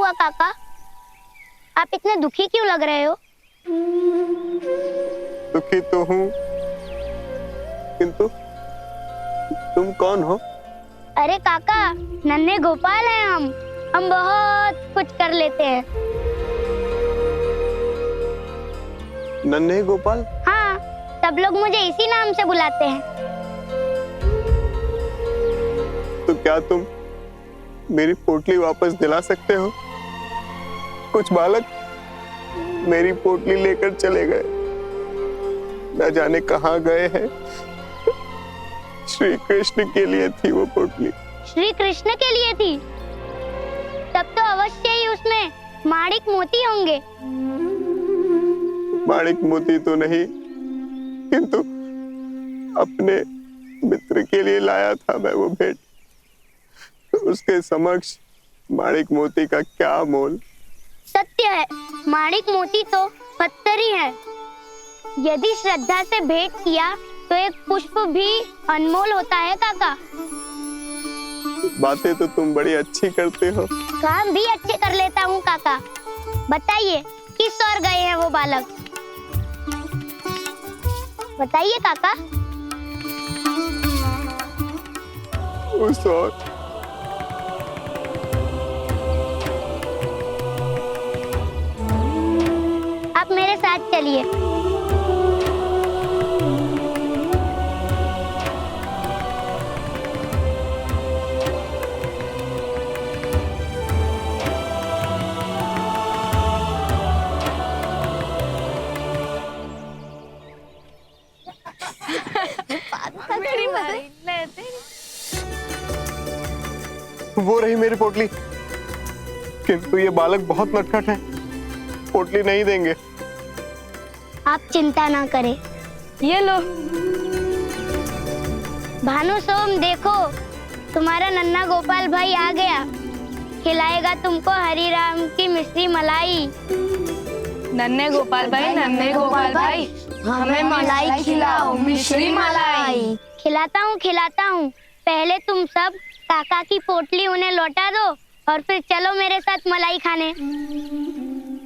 हुआ काका? आप इतने दुखी क्यों लग रहे हो? दुखी तो हूँ, किंतु तुम कौन हो? अरे काका, नन्हे गोपाल हैं हम बहुत कुछ कर लेते हैं। नन्हे गोपाल? हाँ, सब लोग मुझे इसी नाम से बुलाते हैं। तो क्या तुम मेरी पोटली वापस दिला सकते हो? कुछ बालक मेरी पोटली लेकर चले गए, न जाने कहाँ गए हैं। श्री कृष्ण के लिए थी वो पोटली। श्री कृष्ण के लिए थी? तब तो अवश्य ही उसमें माणिक मोती होंगे। माणिक मोती तो नहीं, किंतु अपने मित्र के लिए लाया था मैं वो भेंट। तो उसके समक्ष माणिक मोती का क्या मोल? सत्य है, माणिक मोती तो पत्थर ही है। यदि श्रद्धा से भेंट किया तो एक पुष्प भी अनमोल होता है काका। बातें तो तुम बड़ी अच्छी करते हो। काम भी अच्छे कर लेता हूँ काका। बताइए किस ओर गए हैं वो बालक? बताइए काका। उस ओर। आप मेरे साथ चलिए। वो रही मेरी पोटली, किंतु ये बालक बहुत नटखट है, पोटली नहीं देंगे। आप चिंता ना करें। ये लो। भानु सोम, देखो तुम्हारा नन्हा गोपाल भाई आ गया। खिलाएगा तुमको हरी राम की मिश्री मलाई। नन्हे गोपाल भाई, हमें मलाई खिलाओ, मिश्री मलाई। खिलाता हूँ। पहले तुम सब काका की पोटली उन्हें लौटा दो और फिर चलो मेरे साथ मलाई खाने।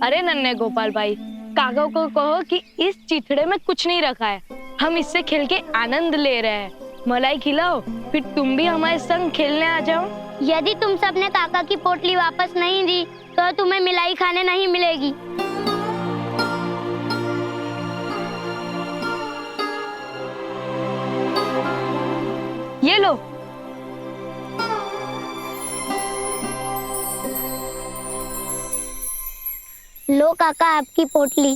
अरे नन्हे गोपाल भाई, काका को कहो कि इस चिथड़े में कुछ नहीं रखा है, हम इससे खेल के आनंद ले रहे हैं। मलाई खिलाओ, फिर तुम भी हमारे संग खेलने आ जाओ। यदि तुम सबने काका की पोटली वापस नहीं दी तो तुम्हें मिलाई खाने नहीं मिलेगी। ये लो। लो काका, आपकी पोटली।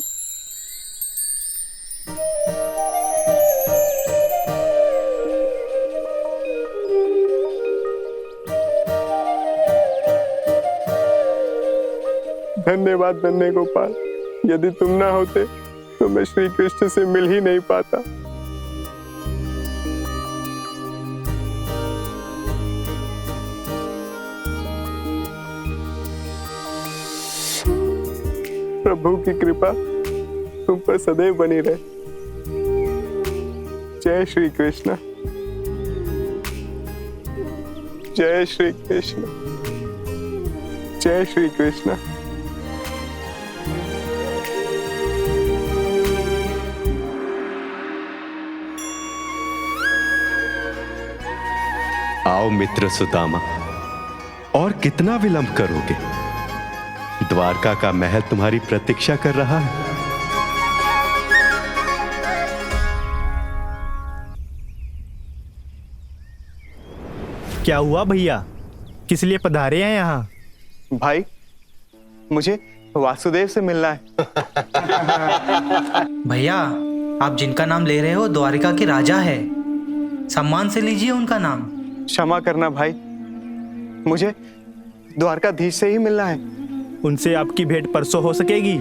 धन्यवाद नन्हे गोपाल, यदि तुम ना होते तो मैं श्री कृष्ण से मिल ही नहीं पाता। प्रभु की कृपा तुम पर सदैव बनी रहे। जय श्री कृष्ण। जय श्री कृष्ण। जय श्री कृष्ण। आओ मित्र सुदामा, और कितना विलंब करोगे? द्वारका का महल तुम्हारी प्रतीक्षा कर रहा है। क्या हुआ भैया, किस लिए पधारे हैं यहाँ? भाई, मुझे वासुदेव से मिलना है। भैया, आप जिनका नाम ले रहे हो द्वारिका के राजा है, सम्मान से लीजिए उनका नाम। क्षमा करना भाई, मुझे द्वारकाधीश से ही मिलना है। उनसे आपकी भेंट परसों हो सकेगी?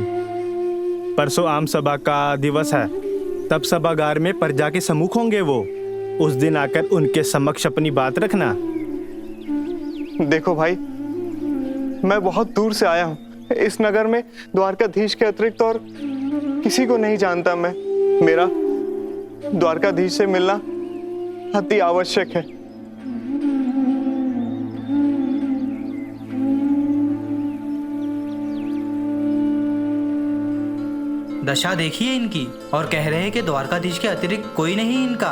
परसों आम सभा का दिवस है, तब सभागार में प्रजा के सम्मुख होंगे वो। उस दिन आकर उनके समक्ष अपनी बात रखना। देखो भाई, मैं बहुत दूर से आया हूँ। इस नगर में द्वारकाधीश के अतिरिक्त और किसी को नहीं जानता मैं। मेरा द्वारकाधीश से मिलना अति आवश्यक है। दशा देखिए इनकी, और कह रहे हैं कि द्वारकाधीश के अतिरिक्त कोई नहीं इनका।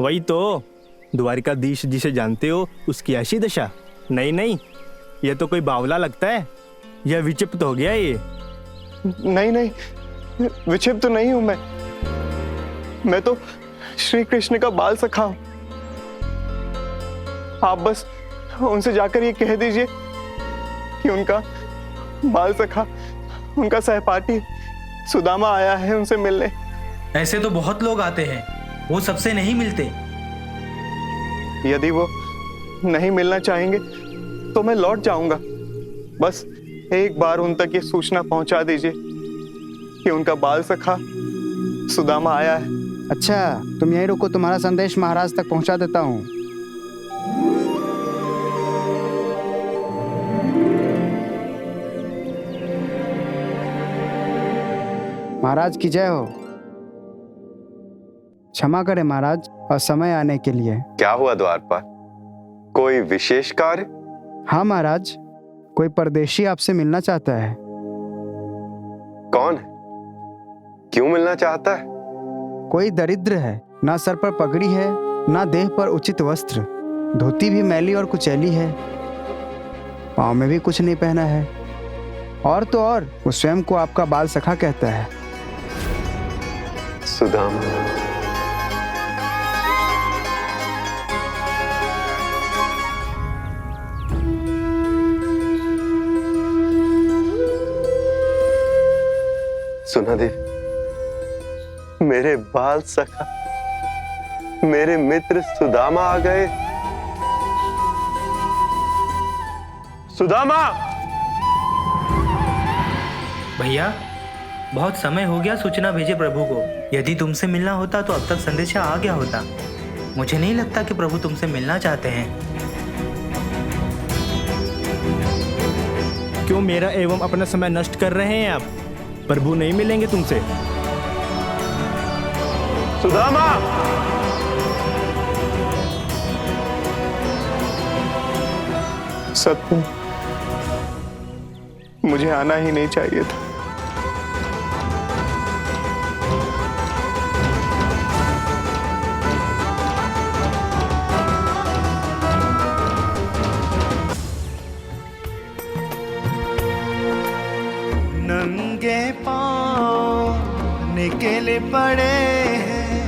वही तो, द्वारिकाधीश जिसे जानते हो उसकी ऐसी दशा। नहीं नहीं, ये तो कोई बावला लगता है, यह विचित्र हो गया ये। नहीं नहीं, विक्षिप्त तो नहीं हूं मैं तो श्री कृष्ण का बाल सखा हूं। आप बस उनसे जाकर ये कह दीजिए कि उनका बाल सखा, उनका सहपाठी सुदामा आया है उनसे मिलने। ऐसे तो बहुत लोग आते हैं, वो सबसे नहीं मिलते। यदि वो नहीं मिलना चाहेंगे तो मैं लौट जाऊंगा। बस एक बार उन तक ये सूचना पहुंचा दीजिए कि उनका बाल सखा सुदामा आया है। अच्छा, तुम यहीं रुको, तुम्हारा संदेश महाराज तक पहुंचा देता हूँ। महाराज की जय हो। क्षमा करें महाराज, असमय आने के लिए। क्या हुआ द्वारपाल, कोई विशेष कार्य? हाँ महाराज, कोई परदेशी आपसे मिलना चाहता है। कौन है? क्यों मिलना चाहता है? कोई दरिद्र है, ना सर पर पगड़ी है, ना देह पर उचित वस्त्र, धोती भी मैली और कुचैली है, पाँव में भी कुछ नहीं पहना है, और तो और वो स्वयं को आपका बाल सखा कहता है। सुदामा, सुना देव, मेरे बाल सखा, मेरे मित्र सुदामा आ गए। सुदामा! भैया, बहुत समय हो गया सूचना भेजे प्रभु को। यदि तुमसे मिलना होता तो अब तक संदेशा आ गया होता। मुझे नहीं लगता कि प्रभु तुमसे मिलना चाहते हैं। क्यों मेरा एवं अपना समय नष्ट कर रहे हैं आप? प्रभु नहीं मिलेंगे तुमसे। सुदामा! सत्य, मुझे आना ही नहीं चाहिए था। नंगे पाँव निकल पड़े हैं,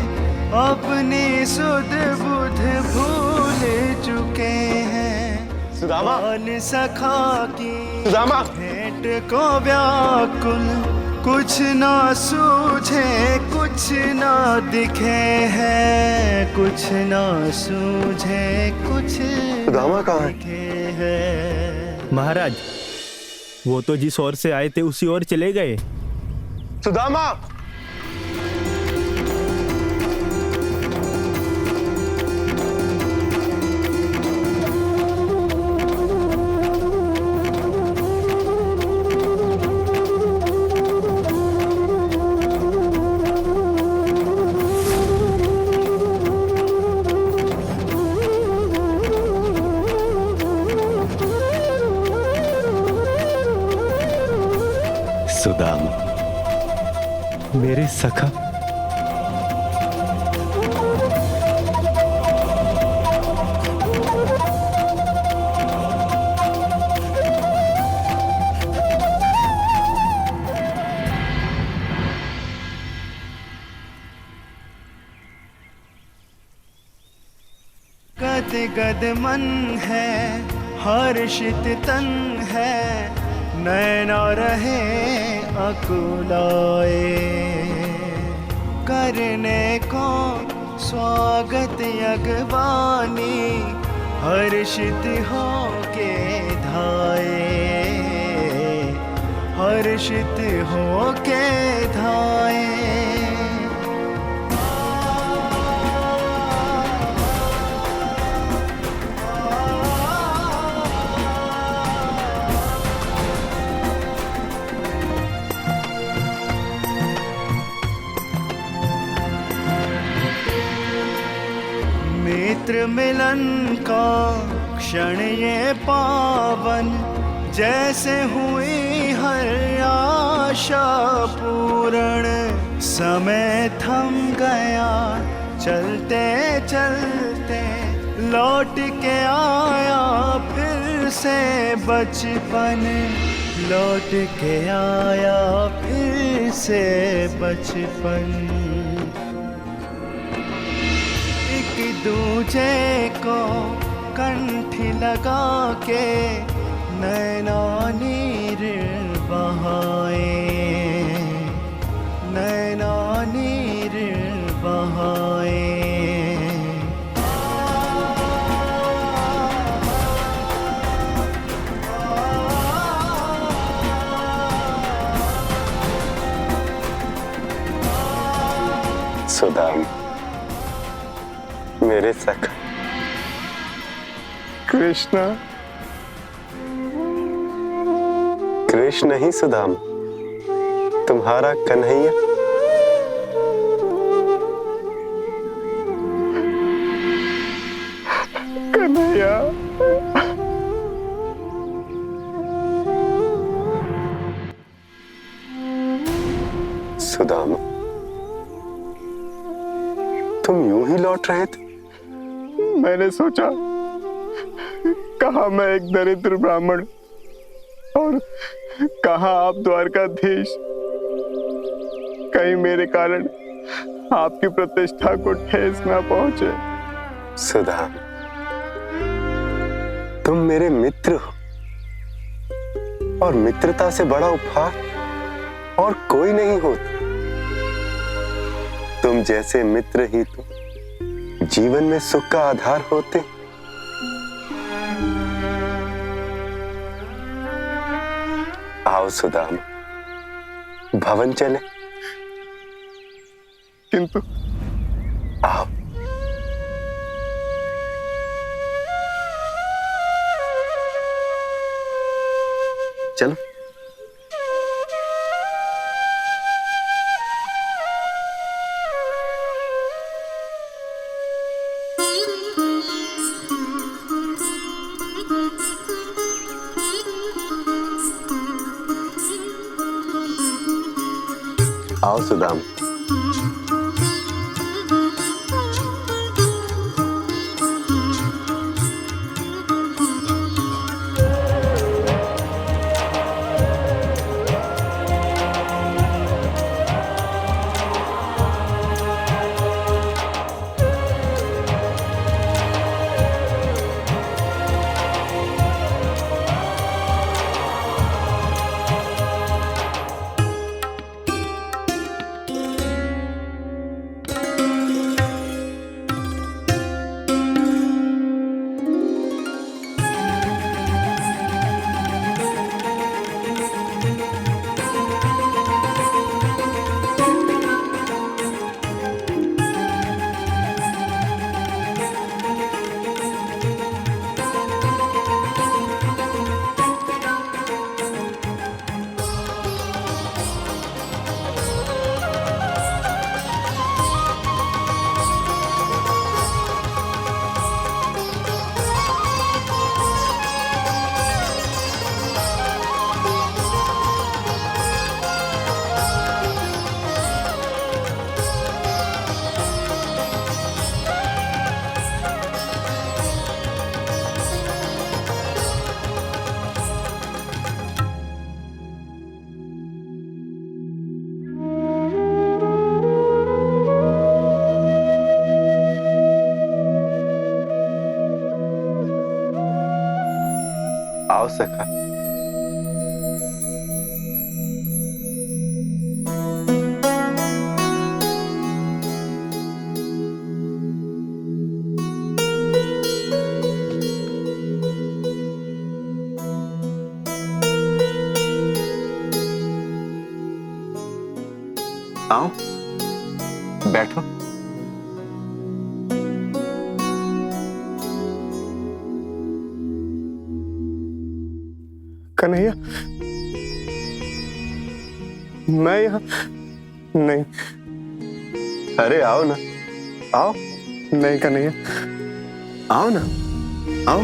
अपनी सुध बुध भूल चुके हैं। सुदामा! बाल सखा की सुदामा! भेंट को व्याकुल कुछ ना सूझे, कुछ ना दिखे हैं, कुछ ना सूझे, कुछ सुदामा कहाँ है? दिखे हैं। महाराज, वो तो जिस ओर से आए थे उसी ओर चले गए। सुदामा! सुदामा, मेरे सखा, गद गद मन है, हर्षित तन है, नैना रहे अकुलाए, करने को स्वागत अगवानी, हर्षित हो के धाए, हर्षित हो के धाए। मित्र मिलन का क्षण ये पावन, जैसे हुई हर आशा पूर्ण, समय थम गया चलते चलते, लौट के आया फिर से बचपन, लौट के आया फिर से बचपन। एक दूजे को कंठ लगा के नैना नीर बहाए, नैना नीर बहाए। सुदाम, मेरे सखा कृष्णा। कृष्ण ही सुदाम, तुम्हारा कन्हैया। कन्हैया, सुदाम, तुम यूं ही लौट रहे थे? मैंने सोचा कहा मैं एक दरिद्र ब्राह्मण और कहा आप द्वारकाधीश, कहीं मेरे कारण आपकी प्रतिष्ठा को ठेस ना पहुंचे। सुदाम, तुम मेरे मित्र हो और मित्रता से बड़ा उपहार और कोई नहीं होता। तुम जैसे मित्र ही तो जीवन में सुख का आधार होते। आओ सुदाम, भवन चले। किंतु आओ। चलो। आओ सुदाम। आओ सखा। आओ, बैठो। कन्हैया, मैं यहाँ नहीं। अरे आओ ना, आओ। नहीं कन्हैया, आओ ना, आओ।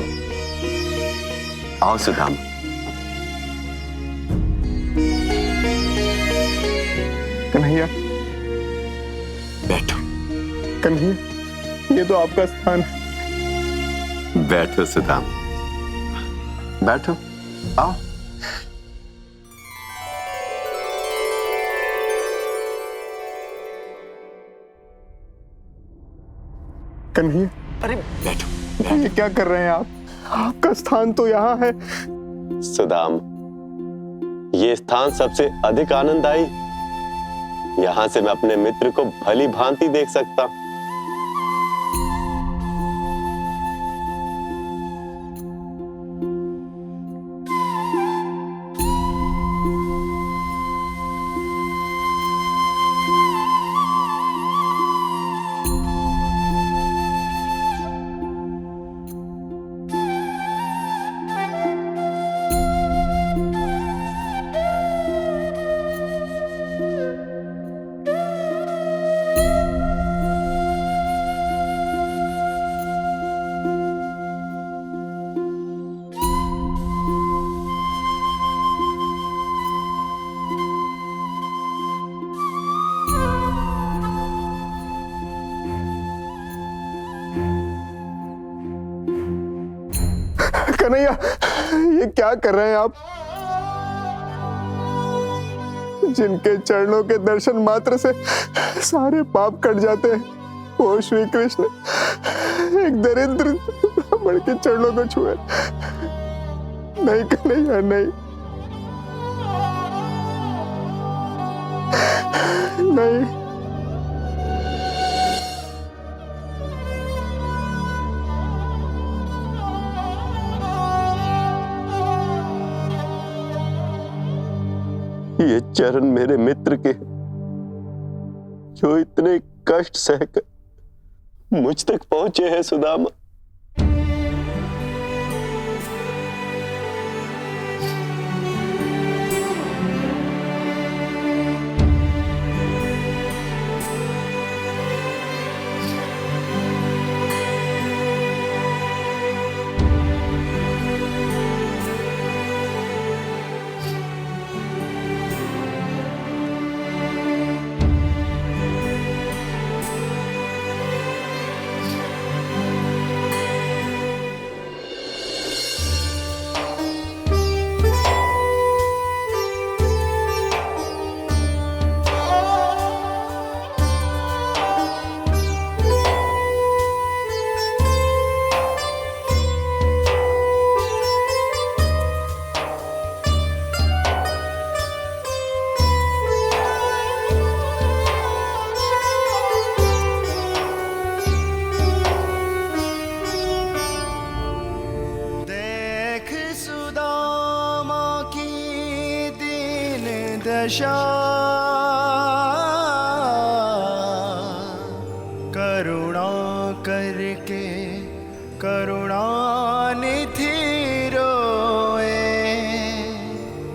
आओ सुदाम, कन्हैया, बैठो कन्हैया, ये तो आपका स्थान है। बैठो सुदाम, बैठो, आओ। कन्हैया, अरे बैठो। ये क्या कर रहे हैं आप? आपका स्थान तो यहाँ है। सुदाम, ये स्थान सबसे अधिक आनंददायी। यहां से मैं अपने मित्र को भली भांति देख सकता हूं। कन्हैया, ये क्या कर रहे हैं आप? जिनके चरणों के दर्शन मात्र से सारे पाप कट जाते हैं, वो श्री कृष्ण एक दरिद्र ब्राह्मण के चरणों को छुए। नहीं कन्हैया, नहीं नहीं। ये चरण मेरे मित्र के, जो इतने कष्ट सहकर मुझ तक पहुंचे हैं सुदामा। दशा करुणा करके करुणानिधि रोए,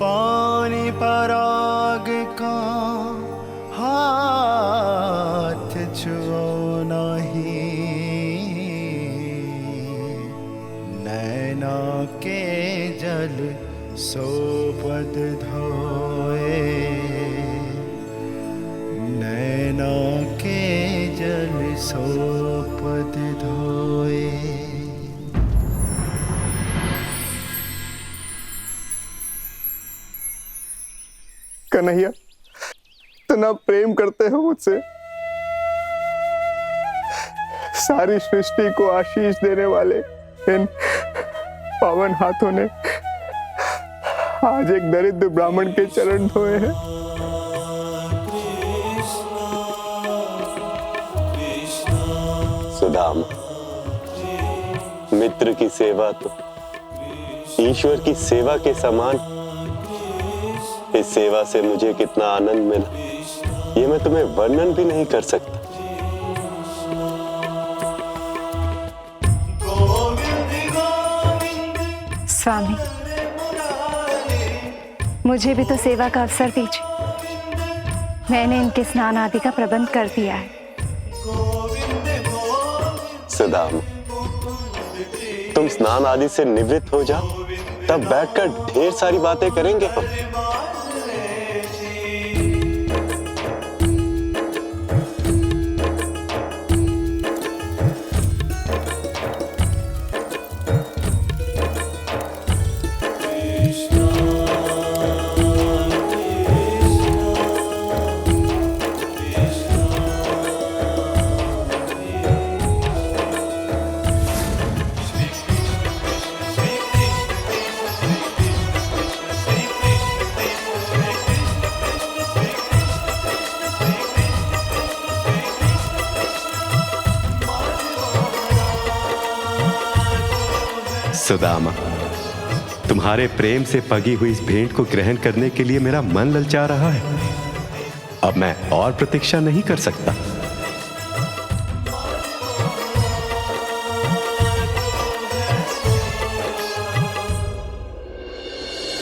पानी पराग का हाथ छुओ नहीं, नैना के जल सो पद धोए, नैना के जल सो पद धोए। कन्हैया, इतना प्रेम करते हो मुझसे, सारी सृष्टि को आशीष देने वाले इन पावन हाथों ने आज एक दरिद्र ब्राह्मण के चरण धोए हैं। सुदाम, मित्र की सेवा तो ईश्वर की सेवा के समान। इस सेवा से मुझे कितना आनंद मिला, ये मैं तुम्हें वर्णन भी नहीं कर सकता। स्वामी, मुझे भी तो सेवा का अवसर दीजिए। मैंने इनके स्नान आदि का प्रबंध कर दिया है। सुदाम, तुम स्नान आदि से निवृत्त हो जाओ, तब बैठकर ढेर सारी बातें करेंगे हम। सुदामा, तुम्हारे प्रेम से पगी हुई इस भेंट को ग्रहण करने के लिए मेरा मन ललचा रहा है। अब मैं और प्रतीक्षा नहीं कर सकता।